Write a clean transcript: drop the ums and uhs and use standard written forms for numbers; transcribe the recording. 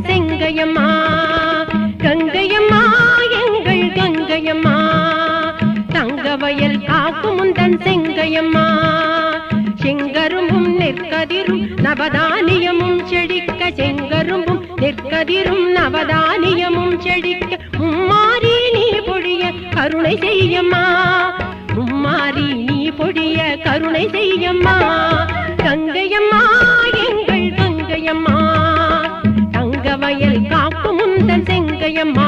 செங்கையம்மா கங்கையம்மா எங்கள் கங்கையம்மா தங்க வயல் காக்கும் முந்தன் செங்கையம்மா செங்கரும்பும் நெற்கதிரும் நவதானியமும் செழிக்க செங்கரும்பும் நெற்கதிரும் நவதானியமும் செழிக்க மும்மாரி நீ பொழிய கருணை செய்யம்மா மும்மாரி நீ பொழிய கருணை செய்யம்மா கங்கையம்மா எங்கள் கங்கையம்மா தங்க வயல் காக்கும் முந்தன் செங்கையம்மா